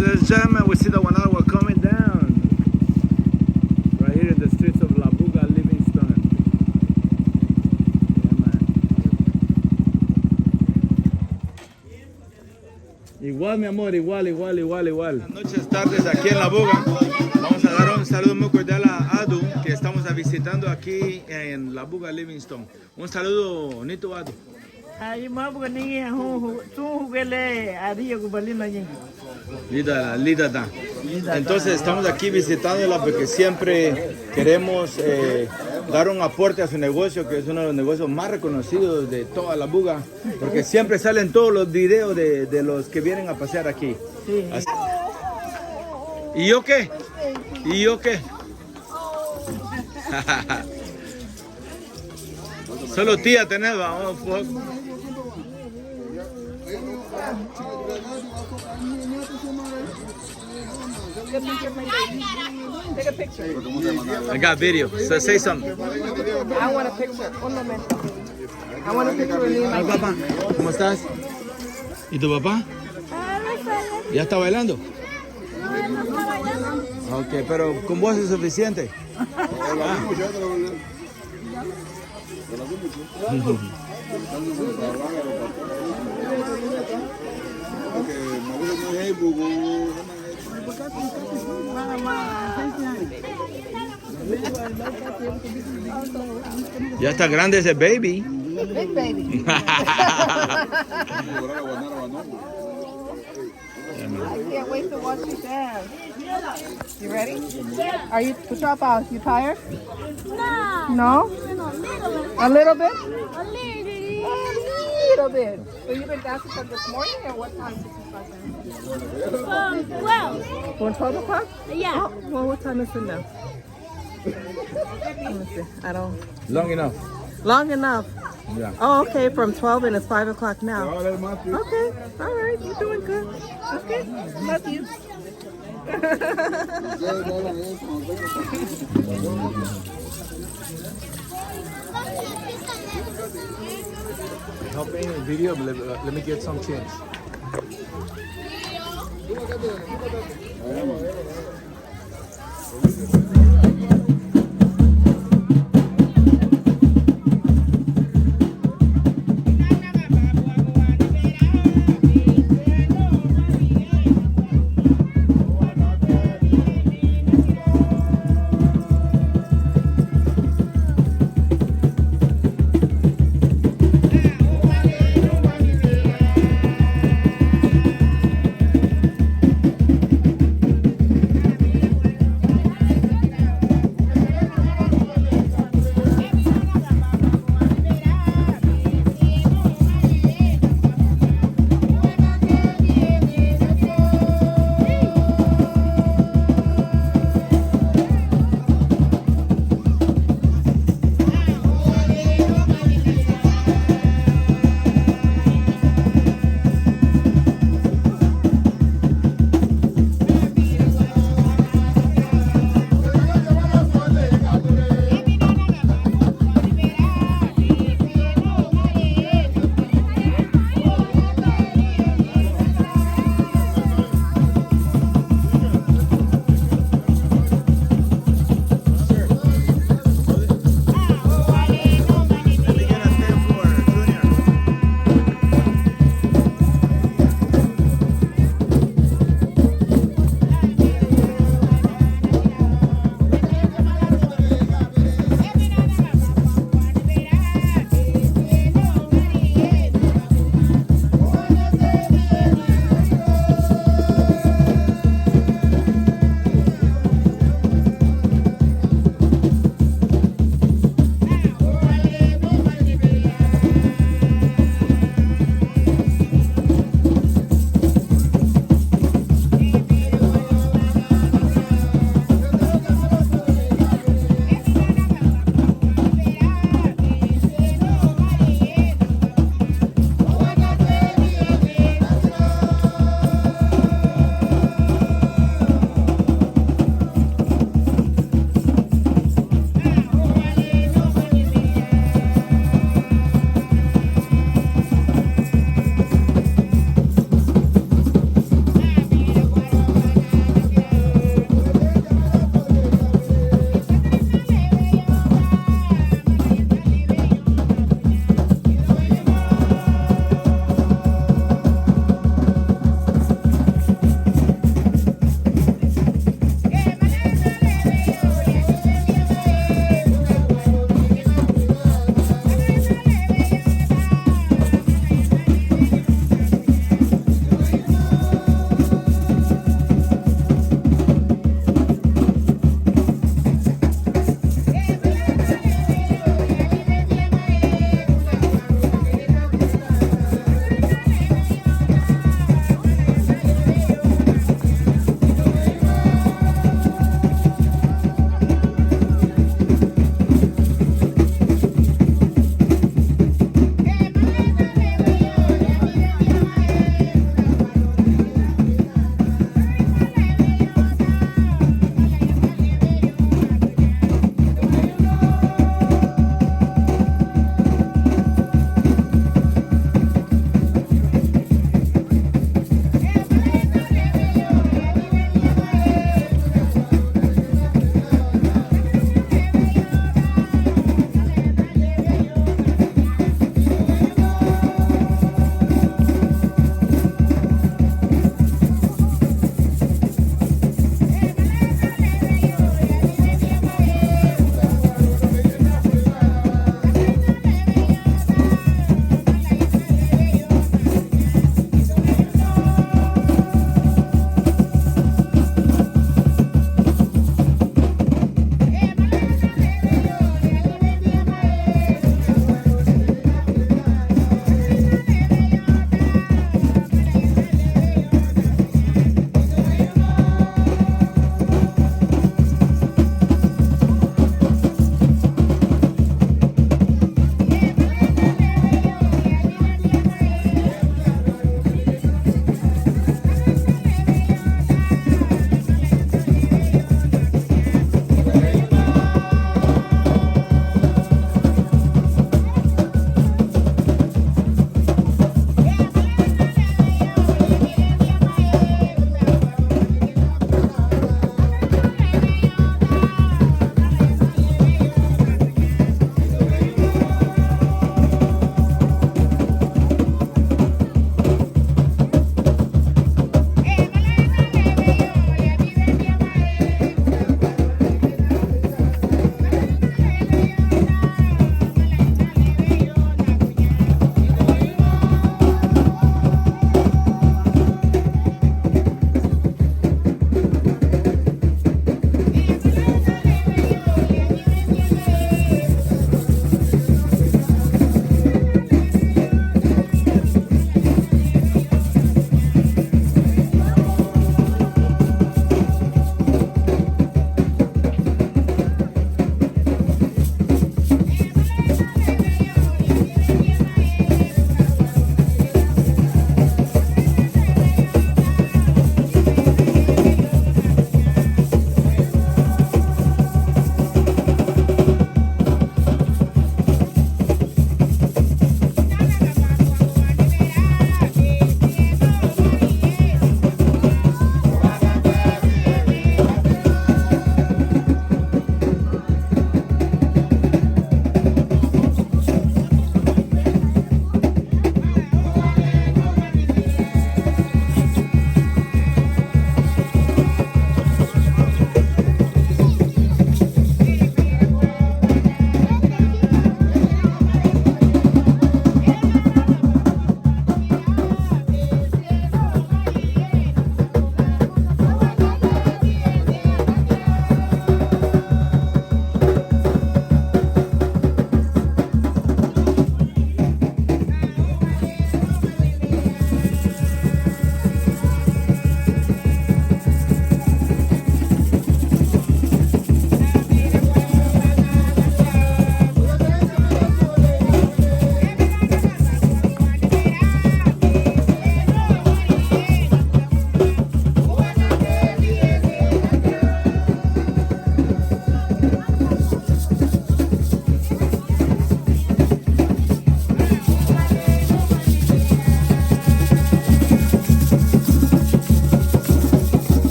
ladies and gentlemen, we see the Guanagua coming down right here in the streets of La Buga, Livingston. Yeah, igual, mi amor, igual. Buenas noches, tardes aquí en La Buga. Vamos a dar un saludo muy cordial a Adu, que estamos visitando aquí en La Buga, Livingston. Un saludo, Nito Adu. Lida. Entonces estamos aquí visitándola porque siempre queremos dar un aporte a su negocio, que es uno de los negocios más reconocidos de toda La Buga, porque siempre salen todos los videos de los que vienen a pasear aquí. Sí. Así. ¿Y yo qué? Solo tía tenés, vamos. Take a picture. I got video, so say something. I want a picture. Un momento. I want a picture of me. Hola, papá, ¿cómo estás? ¿Y tu papá? ¿Ya está bailando? Ok, pero con vos es suficiente. Ya está grande ese baby. Big baby. I can't wait to watch you dance. You ready? Are you, Papa, you tired? No. No? A little bit? A little. A little bit. So you've been dancing from this morning, and what time did you start dancing? From 12. From 12 o'clock? Yeah. Oh, well, what time is it now? Let me see. I don't... Long enough. Long enough. Yeah. Oh, okay, from 12 and it's 5 o'clock now. Okay, all right, you're doing good. Okay, love you. Help me in the video, let me get some change.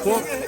pork